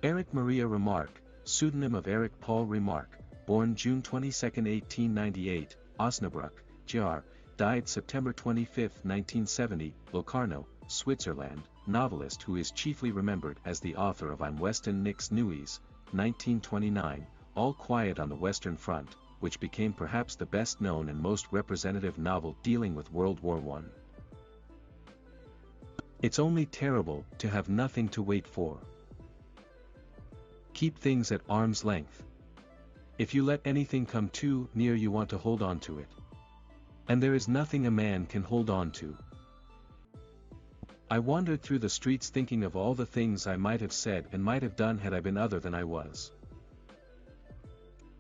Erich Maria Remarque, pseudonym of Erich Paul Remarque, born June 22, 1898, Osnabrück, Gr., died September 25, 1970, Locarno, Switzerland, novelist who is chiefly remembered as the author of Im Westen Nichts Neues, 1929, All Quiet on the Western Front, which became perhaps the best known and most representative novel dealing with World War I. It's only terrible to have nothing to wait for. Keep things at arm's length. If you let anything come too near, you want to hold on to it. And there is nothing a man can hold on to. I wandered through the streets thinking of all the things I might have said and might have done had I been other than I was.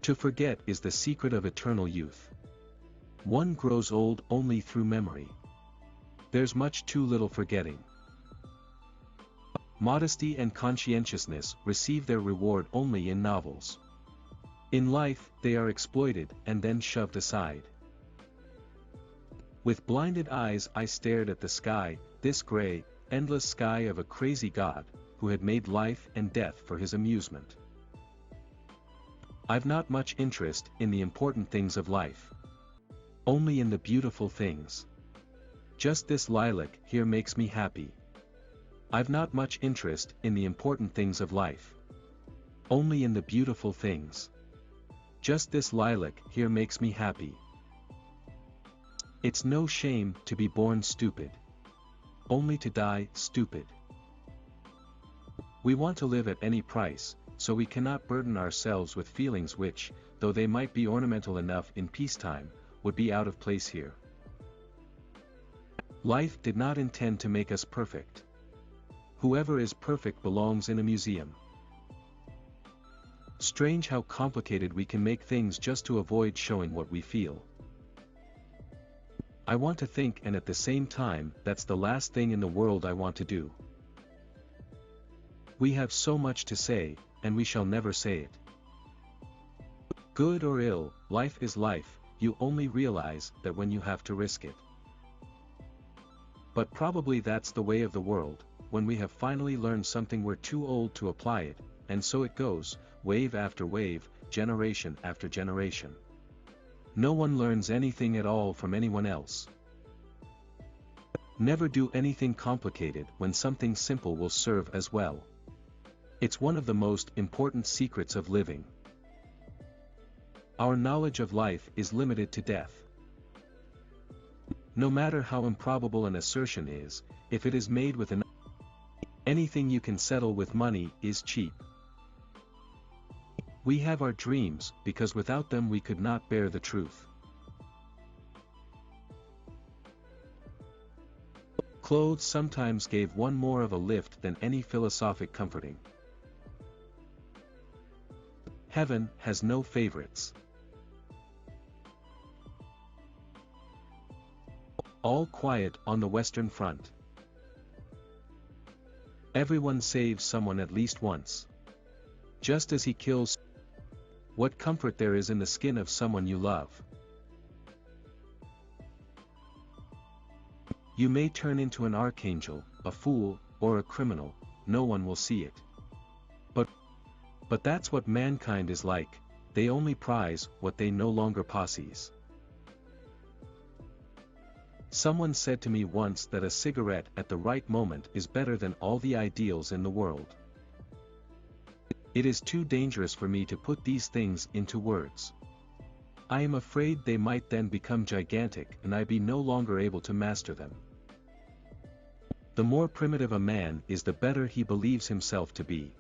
To forget is the secret of eternal youth. One grows old only through memory. There's much too little forgetting. Modesty and conscientiousness receive their reward only in novels. In life, they are exploited and then shoved aside. With blinded eyes I stared at the sky, this gray, endless sky of a crazy God, who had made life and death for his amusement. I've not much interest in the important things of life. Only in the beautiful things. Just this lilac here makes me happy. I've not much interest in the important things of life. Only in the beautiful things. Just this lilac here makes me happy. It's no shame to be born stupid. Only to die stupid. We want to live at any price, so we cannot burden ourselves with feelings which, though they might be ornamental enough in peacetime, would be out of place here. Life did not intend to make us perfect. Whoever is perfect belongs in a museum. Strange how complicated we can make things just to avoid showing what we feel. I want to think, and at the same time, that's the last thing in the world I want to do. We have so much to say, and we shall never say it. Good or ill, life is life, you only realize that when you have to risk it. But probably that's the way of the world. When we have finally learned something we're too old to apply it, and so it goes, wave after wave, generation after generation. No one learns anything at all from anyone else. Never do anything complicated when something simple will serve as well. It's one of the most important secrets of living. Our knowledge of life is limited to death. No matter how improbable an assertion is, if it is made with anything you can settle with money is cheap. We have our dreams, because without them we could not bear the truth. Clothes sometimes gave one more of a lift than any philosophic comforting. Heaven has no favorites. All quiet on the Western Front. Everyone saves someone at least once. Just as he kills. What comfort there is in the skin of someone you love. You may turn into an archangel, a fool, or a criminal, no one will see it. But that's what mankind is like, they only prize what they no longer possess. Someone said to me once that a cigarette at the right moment is better than all the ideals in the world. It is too dangerous for me to put these things into words. I am afraid they might then become gigantic and I be no longer able to master them. The more primitive a man is, the better he believes himself to be.